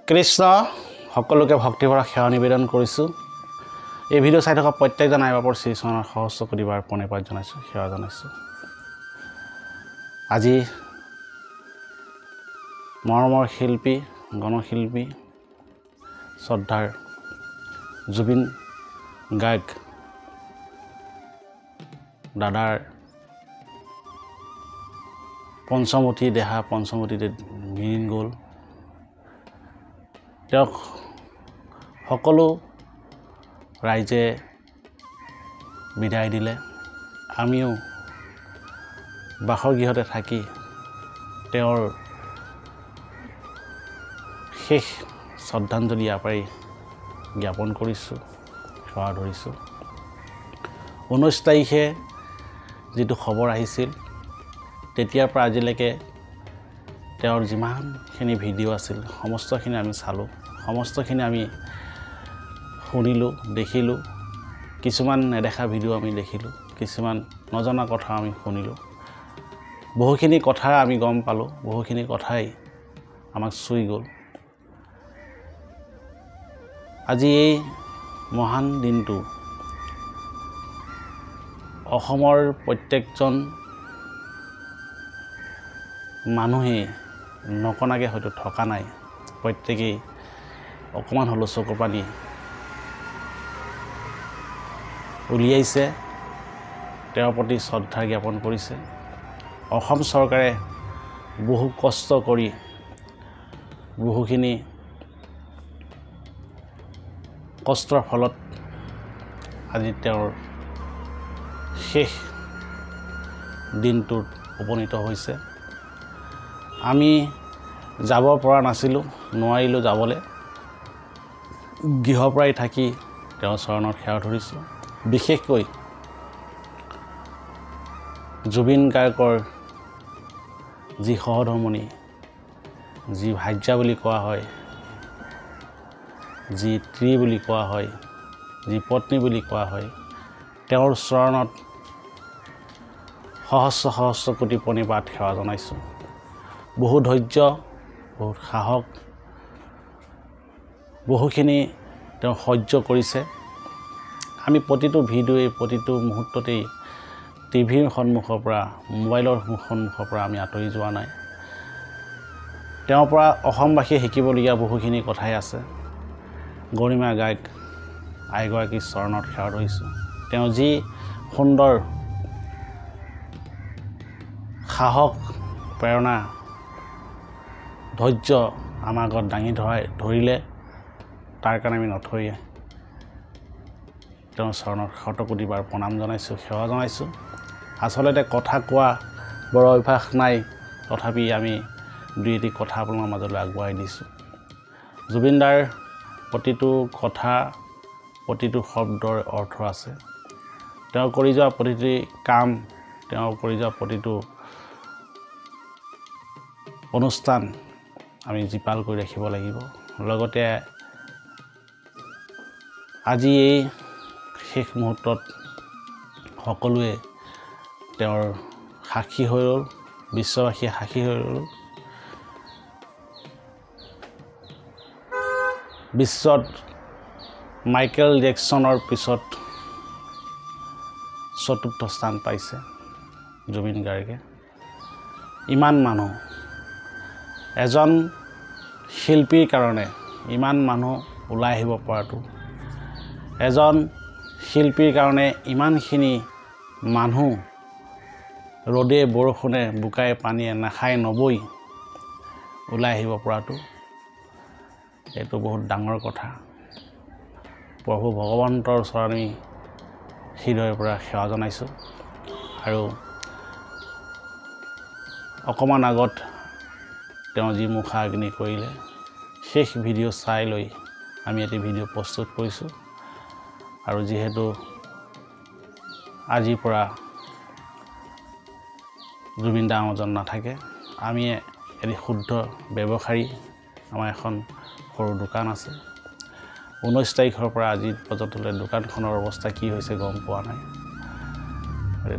কৃষ্ণ সকলোকে ভক্তিভৰা সেৱা নিবেদন কৰিছোঁ। এই ভিডিঅ' চাই থকা প্ৰত্যেকজন আই বাপৰ শ্ৰীচৰণৰ সহস্ৰ কোটিবাৰ প্ৰণিপাত জনাইছোঁ, সেৱা জনাইছোঁ। আজি মৰমৰ শিল্পী, গণশিল্পী, শ্ৰদ্ধাৰ জুবিন গাৰ্গ দাদাৰ পঞ্চমুঠি দেহা পঞ্চমুঠিতে মিলিন গ'ল। তেওঁক সকলো ৰাইজে বিদায় দিলে। আমিও বাসগৃহতে থাকি তেওঁৰ শেষ শ্ৰদ্ধাঞ্জলি ইয়াৰ পৰাই জ্ঞাপন কৰিছোঁ, সেৱা ধৰিছোঁ। 19 তাৰিখে যিটো খবৰ আহিছিল, তেতিয়াৰ পৰা আজিলৈকে তেওঁৰ যিমানখিনি ভিডিঅ' আছিল সমস্তখিনি আমি চালোঁ, সমস্তখিনি আমি শুনিলোঁ, দেখিলোঁ। কিছুমান নেদেখা ভিডিঅ' আমি দেখিলোঁ, কিছুমান নজনা কথা আমি শুনিলোঁ। বহুখিনি কথা আমি গম পালোঁ, বহুখিনি কথাই আমাক চুই গ'ল। আজি এই মহান দিনটো অসমৰ প্ৰত্যেকজন মানুহেই নকনাকৈ হয়তো থকা নাই। প্ৰত্যেকেই অকণমান হ'লেও চকুৰ পানী উলিয়াইছে, তেওঁৰ প্ৰতি শ্ৰদ্ধা জ্ঞাপন কৰিছে। অসম চৰকাৰে বহু কষ্ট কৰি বহুখিনি কষ্টৰ ফলত আজি তেওঁৰ শেষ দিনটোত উপনীত হৈছে। আমি যাব পৰা নাছিলোঁ, নোৱাৰিলোঁ যাবলৈ। গৃহৰ পৰাই থাকি তেওঁৰ চৰণত সেৱা ধৰিছোঁ। বিশেষকৈ জুবিন গাৰ্গৰ যি সহধৰ্মণি, যি ভাৰ্যা বুলি কোৱা হয়, যি স্ত্ৰী বুলি কোৱা হয়, যি পত্নী বুলি কোৱা হয়, তেওঁৰ চৰণত সহস্ৰ সহস্ৰ কোটি প্ৰণিপাত সেৱা জনাইছোঁ। বহু ধৈৰ্য, বহুত সাহস, বহুখিনি তেওঁ সহ্য কৰিছে। আমি প্ৰতিটো ভিডিঅ'ই, প্ৰতিটো মুহূৰ্ততেই টিভিৰ সন্মুখৰ পৰা, মোবাইলৰ সন্মুখৰ পৰা আমি আঁতৰি যোৱা নাই। তেওঁৰ পৰা অসমবাসীয়ে শিকিবলগীয়া বহুখিনি কথাই আছে। গৰিমা গাৰ্গ আইগৰাকীৰ চৰণত সেৱা ধৰিছোঁ। তেওঁ যি সুন্দৰ সাহস, প্ৰেৰণা, ধৈৰ্য আমাৰ আগত দাঙি ধৰিলে, তাৰ কাৰণে আমি নথৈ তেওঁৰ চৰণত শতকোটিবাৰ প্ৰণাম জনাইছোঁ, সেৱা জনাইছোঁ। আচলতে কথা কোৱা বৰ অভ্যাস নাই, তথাপি আমি দুই এটি কথা আপোনালোকৰ মাজলৈ আগবঢ়াই দিছোঁ। জুবিনদাৰ প্ৰতিটো কথা, প্ৰতিটো শব্দৰ অৰ্থ আছে। তেওঁ কৰি যোৱা প্ৰতিটো কাম, তেওঁ কৰি যোৱা প্ৰতিটো অনুষ্ঠান আমি জীপাল কৰি ৰাখিব লাগিব। লগতে আজি এই শেষ মুহূৰ্তত সকলোৱে তেওঁৰ সাক্ষী হৈ ৰ'ল, বিশ্ববাসীয়ে সাক্ষী হৈ ৰ'ল। বিশ্বত মাইকেল জেকছনৰ পিছত 4ৰ্থ স্থান পাইছে জুবিন গাৰ্গে। ইমান মানুহ, এজন শিল্পীৰ কাৰণে ইমান মানুহ ওলাই আহিব পৰাটো, এজন শিল্পীৰ কাৰণে ইমানখিনি মানুহ ৰ'দে বৰষুণে বোকাই পানীয়ে নাখাই নবৈ ওলাই আহিব পৰাটো, এইটো বহুত ডাঙৰ কথা। প্ৰভু ভগৱন্তৰ ওচৰত আমি হৃদয়ৰ পৰা সেৱা জনাইছোঁ। আৰু অকণমান আগত তেওঁ যি মুখাগ্নি কৰিলে, শেষ ভিডিঅ' চাই লৈ আমি এটি ভিডিঅ' প্ৰস্তুত কৰিছোঁ। আৰু যিহেতু আজিৰ পৰা জুবিন দা আমাজন নাথাকে, আমি এটি শুদ্ধ ব্যৱসায়ী, আমাৰ এখন সৰু দোকান আছে। 19 তাৰিখৰ পৰা আজি পৰ্যন্তলৈ দোকানখনৰ অৱস্থা কি হৈছে গম পোৱা নাই।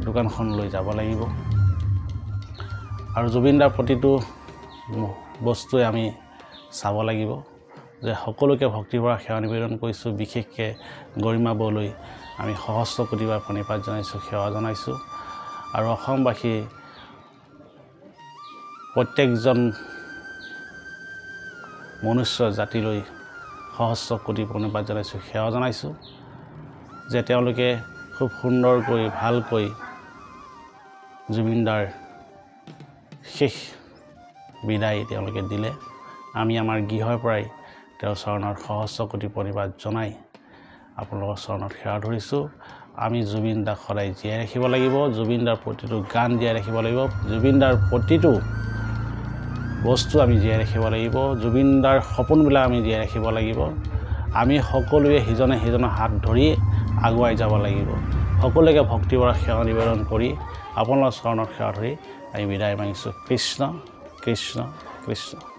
দোকানখনলৈ যাব লাগিব। আৰু জুবিন দাৰ প্ৰতিটো বস্তুৱে আমি চাব লাগিব। যে সকলোকে ভক্তিভৰা সেৱা নিবেদন কৰিছোঁ। বিশেষকৈ গৰিমা বৌলৈ আমি সহস্ৰ কোটিবাৰ প্ৰণিপাত জনাইছোঁ, সেৱা জনাইছোঁ। আৰু অসমবাসী প্ৰত্যেকজন মনুষ্য জাতিলৈ সহস্ৰ কোটি প্ৰণিপাত জনাইছোঁ, সেৱা জনাইছোঁ যে তেওঁলোকে খুব সুন্দৰকৈ ভালকৈ জুবিনদাৰ শেষ বিদায় তেওঁলোকে দিলে। আমি আমাৰ গৃহৰ পৰাই তেওঁৰ চৰণত সহস্ৰ কোটি প্ৰণিপাত জনাই আপোনালোকৰ চৰণত সেৱা ধৰিছোঁ। আমি জুবিনদাক সদায় জীয়াই ৰাখিব লাগিব, জুবিনদাৰ প্ৰতিটো গান জীয়াই ৰাখিব লাগিব, জুবিনদাৰ প্ৰতিটো বস্তু আমি জীয়াই ৰাখিব লাগিব, জুবিনদাৰ সপোনবিলাক আমি জীয়াই ৰাখিব লাগিব। আমি সকলোৱে সিজনে সিজনৰ হাত ধৰি আগুৱাই যাব লাগিব। সকলোকে ভক্তিভৰা সেৱা নিবেদন কৰি আপোনালোকৰ চৰণত সেৱা ধৰি আমি বিদায় মাগিছোঁ। কৃষ্ণ কৃষ্ণ কৃষ্ণ।